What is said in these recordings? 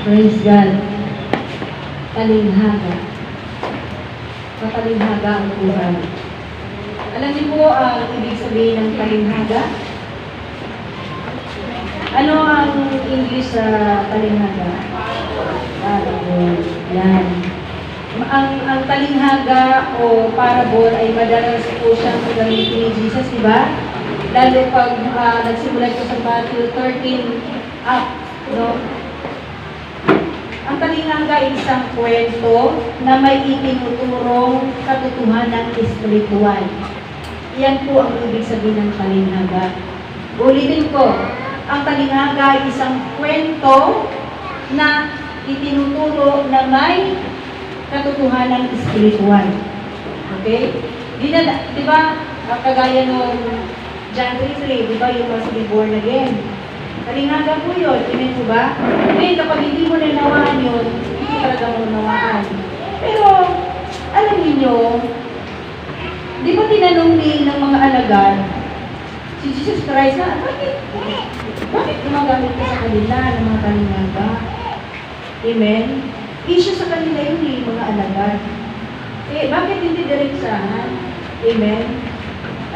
Praise God. Talinghaga. Matalinghaga ang buhay. Alam niyo po ang ibig sabihin ng talinghaga? Ano ang English sa talinghaga? Parable. Yan. Ang talinghaga o parable ay madalas po siyang gagamitin ni Jesus, di ba? Lalo pag nagsimulan ko sa Matthew 13 up, no? Ang talinghaga ay isang kwento na may itinuturong katotohanan espiritual. Yan po ang ibig sabihin ng talinghaga. Ulitin ko, ang talinghaga ay isang kwento na itinuturo na may katotohanan espiritual. Okay? Di ba, kagaya nung John 3:3, di ba yung must be born again? Talinghaga po yun, amen po ba? Ngayon, kapag hindi mo nanawaan yun, hindi mo talaga mo nanawaan. Pero, alam niyo, di ba tinanong ng mga alagad, si Jesus Christ na, bakit gumagamit ka sa kanila ng mga talinghaga? Amen? Issue sa kanila yun mga alagad. Bakit hindi diretsahan? Amen?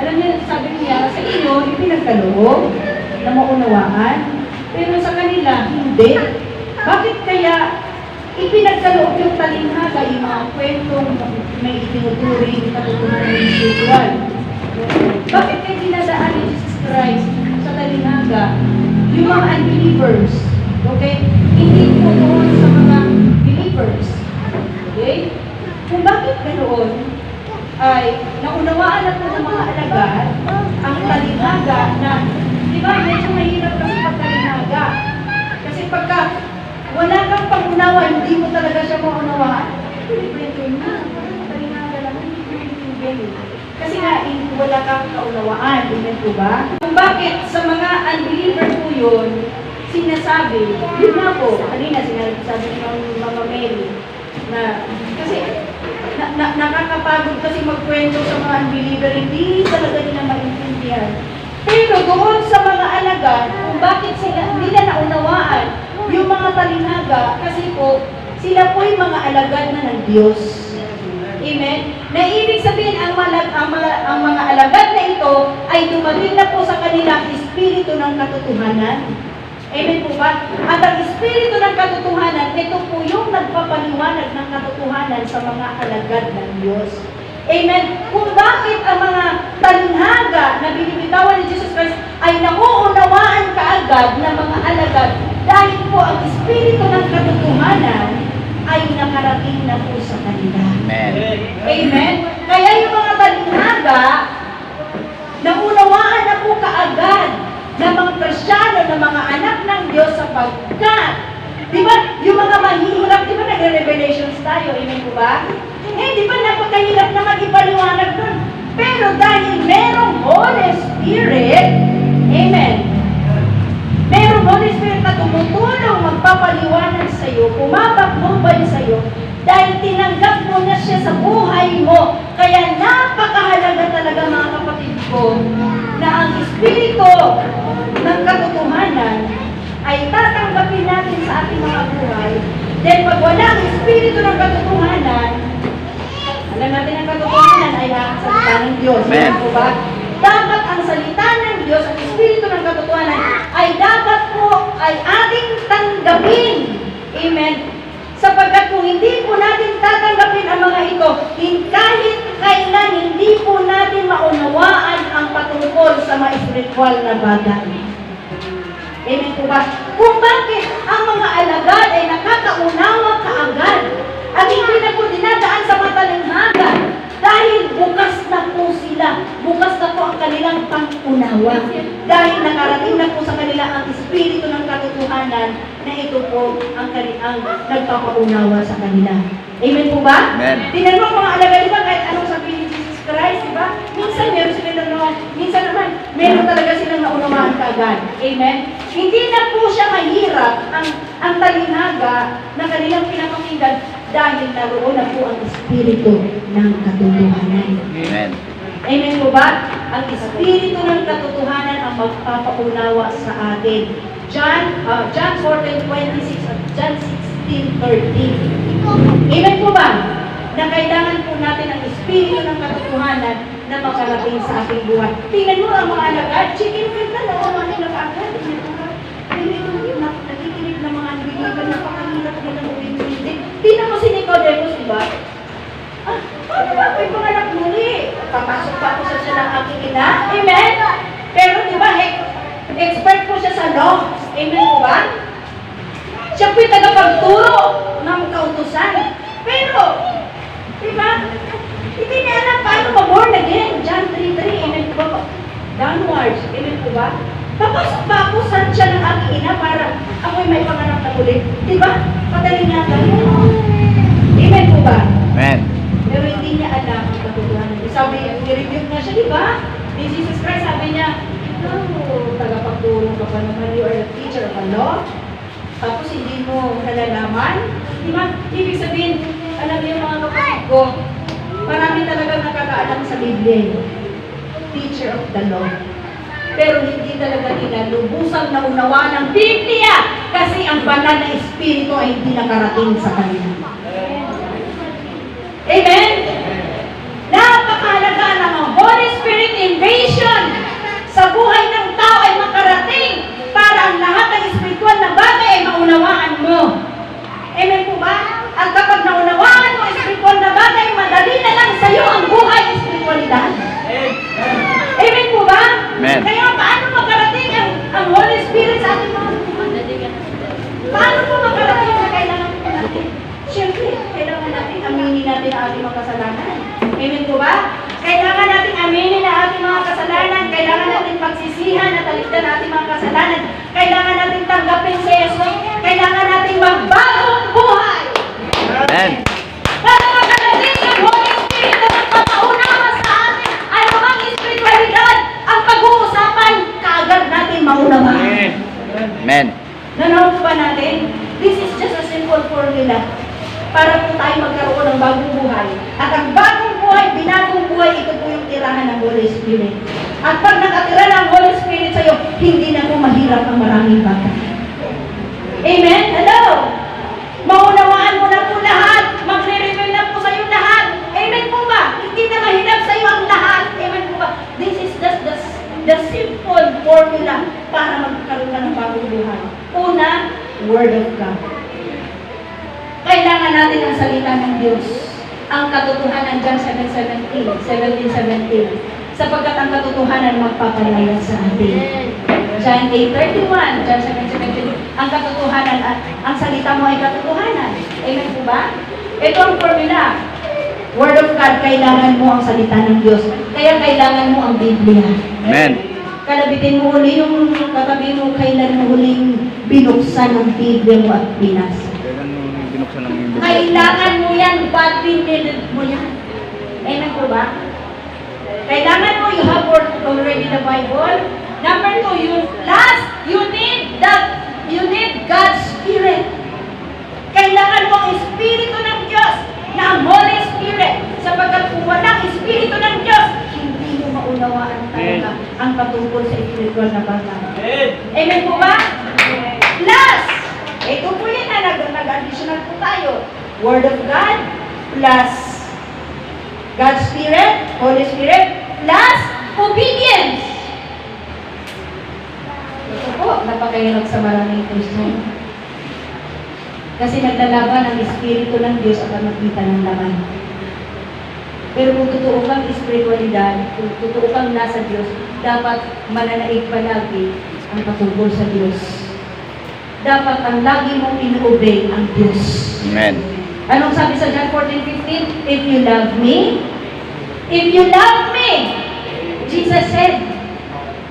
Alam niyo, sabi niya, sa inyo, ipinagkaloob na maunawaan, pero sa kanila, hindi. Bakit kaya ipinagkaloob yung talinghaga, yung mga kwentong may itinuturing katotohanan ng spiritual? Bakit kaya dinadaan ni Jesus Christ sa talinghaga yung mga unbelievers? Okay? Hindi po doon sa mga believers. Okay? Kung bakit ganoon, ay naunawaan na po ng mga alagad ang talinghaga na, di ba, medyo mahirap kasi pagtalinghaga. Kasi pagka wala kang pangunawa, hindi mo talaga siya maunawaan, kwento mo, talinghaga lang, hindi. Kasi nga, wala kang kaunawaan, hindi po ba? Kung bakit sa mga unbeliever po yun, sinasabi, yun nga po, kanina sinasabi ng Mama Mary, na, kasi, nakakapagod kasi magkwento sa mga unbeliever, hindi talaga nila maintindihan. Pero doon sa mga alagad, kung bakit sila, nila naunawaan yung mga talinghaga, kasi po, sila po yung mga alagad na ng Diyos. Amen? Na ibig sabihin, ang mga alagad na ito ay dumating na po sa kanilang espiritu ng katotohanan. Amen po ba? At ang espiritu ng katotohanan, ito po yung nagpapaliwanag ng katotohanan sa mga alagad ng Diyos. Amen? Kung bakit ang mga talinghaga na binibitawan ni Jesus Christ ay nauunawaan kaagad ng mga alagad dahil po ang espiritu ng katotohanan ay nakarating na po sa kanila. Amen. Amen? Kaya yung mga talinghaga, naunawaan na po kaagad ng mga Kristiyano, ng mga anak ng Diyos sapagkat, di ba, yung mga mahihirap, di ba nag-revelations tayo, amen po ba? Di ba napakahirap naman ipaliwanag nun? Pero dahil merong Holy Spirit, amen, merong Holy Spirit na tumutulong magpapaliwanag sa iyo, pumapaknubay sa iyo, dahil tinanggap mo na siya sa buhay mo. Kaya napakahalaga talaga mga kapatid ko, na ang Espiritu ng katotohanan ay tatanggapin natin sa ating mga buhay. Dahil pag wala ang Espiritu ng katotohanan, alam natin ang katotohanan ay ang salita ng Diyos. Amen. Ba? Dapat ang salita ng Diyos, ang Espiritu ng katotohanan, ay dapat po ay ating tanggapin. Amen. Sapagkat kung hindi po natin tatanggapin ang mga ito, kahit kailan hindi po natin maunawaan ang patungkol sa mga espiritual na bagay. Amen po ba? Kung bakit ang mga alagad ay nakakaunawa kaagad at hindi na po dinadaan sa mga talinghaga dahil bukas na po sila, bukas na po ang kanilang pang-unawa. Dahil nakarating na po sa kanila ang espiritu ng katotohanan na ito po ang nagpapaunawa sa kanila. Amen po ba? Amen. Tingnan mo mga alagad, di ba, kahit anong sabihin ni Jesus Christ, di ba? Minsan meron silang naunawaan, minsan naman meron talaga silang naunawaan kaagad. Amen? Hindi na po siya mahirap ang talinghaga na kanilang pinapakinggan dahil naroon na po ang espiritu ng katotohanan. Amen. Amen po ba? Ang espiritu ng katotohanan ang magpapaunawa sa atin. John 14:26 at John 6:16 15:30. Amen po ba? Na kailangan po natin ang espiritu ng katotohanan na makarating sa ating buhay. Tingnan mo ang mga alagad, chicken feed na naman nila kaagad. Nakikinig ng mga unbeliever, napakahirap nila muli-muli. Tingnan mo si Nicodemus, di ba? Paano ba ako'y panganak muli? Papasok pa ako sa siya ng aking ina. Amen? Pero di ba, expert po siya sa law. Amen po ba? Siya po'y tagapagturo ng kautusan. Pero, di ba? Hindi niya alam paano ma-born again. John 3:3. Amen po ba? Downwards. Amen po ba? Papasok ba ako sa siya ng aking ina para ako'y may panganak na muli? Di ba? Padaling nga tayo. Amen po ba? Amen. Pero hindi niya alam ang katotohanan. Sabi, ni-review nga siya, di ba? Ni Jesus Christ, sabi niya, ikaw, tagapagturo ka pa naman, you are a teacher of the law. Tapos hindi mo nalalaman. Di ba? Ibig sabihin, alam niyo mga kapatid ko, marami talagang nakakaalam sa Biblia. Teacher of the law. Pero hindi talaga nila lubusang naunawa ng Biblia kasi ang banal na espiritu ay hindi nakarating sa kanila. Amen? Napakahalaga ng Holy Spirit invasion sa buhay ng tao ay makarating para ang lahat ng espiritual na bagay ay maunawaan mo. Amen po ba? At kapag naunawaan mo ang espiritual na bagay, madali na lang sa iyo ang buhay ng espiritualidad. Amen po ba? Amen. Kaya paano makarating ang Holy Spirit sa ating mga paano po makarating na kailangan po natin? Siyempre, kailangan natin aminin natin ang ating mga kasalanan. Amen po ba? Kailangan natin aminin ang ating mga kasalanan. Kailangan natin pagsisihan at talikdan ang ating mga kasalanan. Kailangan natin tanggapin si Jesus. Kailangan natin magbagong buhay. Amen. Para makarating ang Holy Spirit na magpapaunawa sa atin ano ang espiritualidad, ang pag-uusapan, kaagad natin maunawaan. Amen. Nanonood ba natin? This is just a simple formula para po tayo magkaroon ng bagong buhay. At ang bagong buhay, binagong buhay, ito po yung tirahan ng Holy Spirit. At pag nakatira ng Holy Spirit sa'yo, hindi na po mahirap ang maraming bagay. Amen? Hello? Maunawaan mo na po lahat. Magre-reveal na po sa'yo lahat. Amen po ba? Hindi na mahirap sa'yo ang lahat. Amen po ba? This is just the simple formula para magkaroon ka ng bagong buhay. Una, Word of God. Kailangan natin ang salita ng Diyos. Ang katotohanan, John 17:17. Sapagkat ang katotohanan magpapalaya sa atin. John 8:31, John 7:17. Ang katotohanan at ang salita mo ay katotohanan. Amen po ba? Ito ang formula. Word of God, kailangan mo ang salita ng Diyos. Kaya kailangan mo ang Biblia. Amen. Kalabitin mo uli yung katabi mo, kailan mo huling binuksan ang Biblia mo at binasa. Kailan mo binuksan ng Biblia? Kailangan mo yan, badly needed mo yan. Amen po ba? Kailangan mo, you have already the Bible. Number 2, you need God's Spirit. Kailangan mo ang Espiritu ng Diyos na ang Holy Spirit. Sapagkat kung walang Espiritu ng Diyos, hindi mo maunawaan talaga ang patungkol sa espiritual na bagay. Amen po ba? Plus, ito po yan na nag-additional po tayo. Word of God, plus God's Spirit, Holy Spirit, plus obedience. Ito po, napakahirap sa maraming Kristiyan. Kasi naglalaban ang Espiritu ng Diyos at ang makita ng laman. Pero kung totoo kang espiritualidad, kung totoo kang nasa Diyos, dapat mananaig palagi ang patungkol sa Diyos. Dapat ang lagi mong ino-obey ang Diyos. Amen. Anong sabi sa John 14:15? If you love me, Jesus said,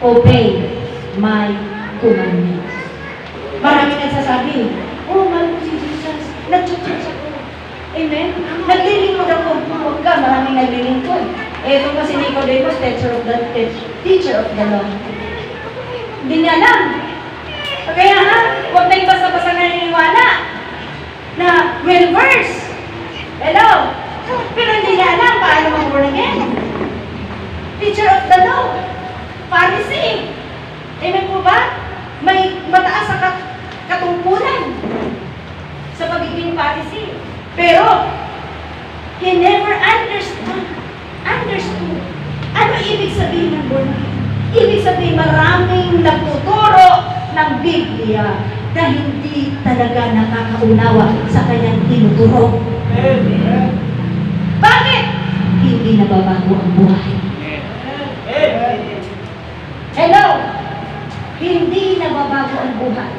obey my commandments. Marami nagsasabi, oh, mahal ko si Jesus. Nag-church ako. Amen? Naglilingkod ako. Huwag ka, maraming naglilingkod. Ito kasi Nicodemus, teacher of the law. Hindi niya alam. Kaya huwag tayong basta-basta naniniwala na well verse. Hello? Pero hindi niya alam paano mag-born again. Teacher of the law. Pharisee. Amen po ba? May mataas sa katungkulan sa pagiging Pero, he never understood. Ano ibig sabihin ng born again? Ibig sabihin maraming nagtuturo ng Biblia na hindi talaga nakakaunawa sa kanyang tinuturo. Bakit? Hindi nababago ang buhay. Hello? Hindi nababago ang buhay.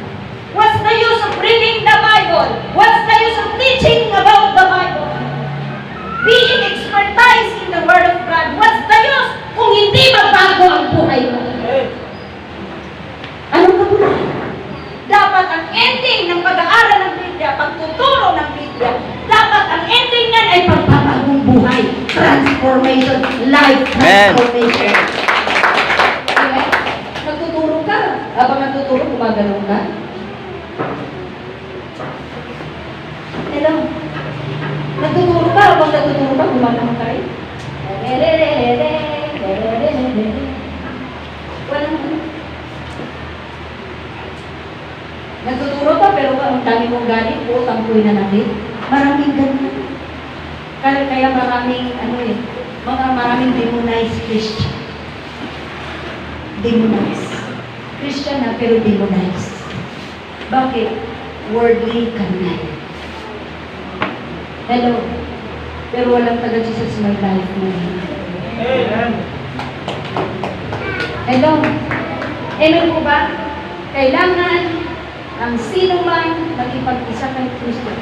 What's the use of reading the Bible? What's the use of teaching about the Bible? Being expertise in the Word of God. What's the use kung hindi magbago ang buhay mo? Anong kabuluhan? Dapat ang ending ng pag-aaral ng Biblia, pagtuturo ng Biblia, dapat ang ending niyan ay pagpapagong buhay, transformation, life transformation. Amen? Nagtuturo ka. Habang nagtuturo, gumagalong ka. Hello? Nagtuturo ka. Habang nagtuturo ka, gumagalong ka rin. Walang ano. Nagtuturo ka, pero ang dami mong galing, tampuin na natin. Maraming ganyan. Kaya maraming, maraming demonized Christian. Demonized. Christian na, pero demonized. Bakit? Worldly carnal. Hello? Pero walang taga Jesus my life mo. Hello? Amen po ba? Kailangan ang sino man magipag-isa kay Kristo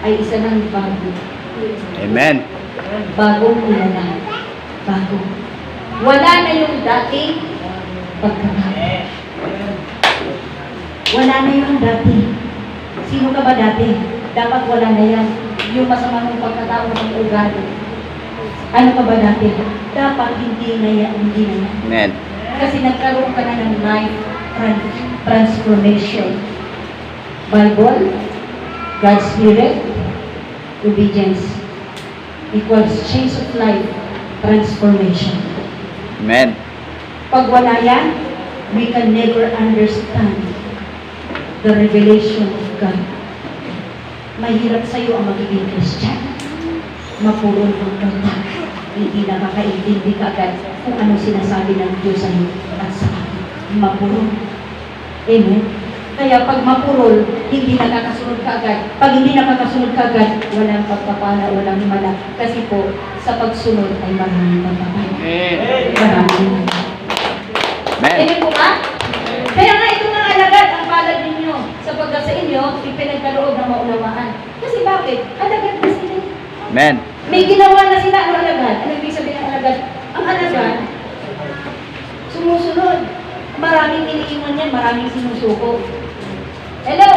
ay isa ng bago. Amen. Bagong ilalang. Bago. Wala na yung dating pagkakataon. Wala na yung dati. Sino ka ba dati? Dapat wala na yan. Yung masama ng pagkatao ng ugali. Ano ka ba dati? Dapat hindi na yan. Hindi na yan. Amen. Kasi nagkaroon ka na ng life transformation. Bible, God's Spirit, obedience equals change of life, transformation. Amen. Pag wala yan, we can never understand the revelation of God. Mahirap sa'yo ang magiging Christian. Mapulol ang kanta. Hindi nakakaintindi ka agad kung ano sinasabi ng Diyos sa'yo at sa akin. Mapulol. Amen? Kaya pag mapurol, hindi nakakasunod ka agad. Pag hindi nakakasunod ka agad, walang pagpapala, walang himala. Kasi po, sa pagsunod ay maraming pagpapala. Maraming. Amen. Amen po ba? Kaya nga itong mga alagad, ang palad ninyo, sapagkat sa inyo, ipinagkaloob ng maunawaan. Kasi bakit? Alagad na sila. Amen. May ginawa na sila ang alagad. Ano ibig sabihin ng alagad? Ang alagad, sumusunod. Maraming iniiwan yan, maraming sinusuko. Hello?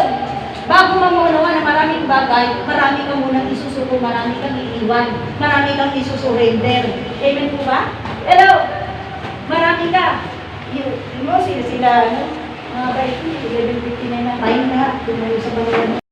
Bago mamunawa na maraming bagay, marami kang munang isusuko, marami kang iiwan, marami kang isusurrender. Amen po ba? Hello? Marami ka. Sila, mga 11:59 na, time na, tumayo sa mga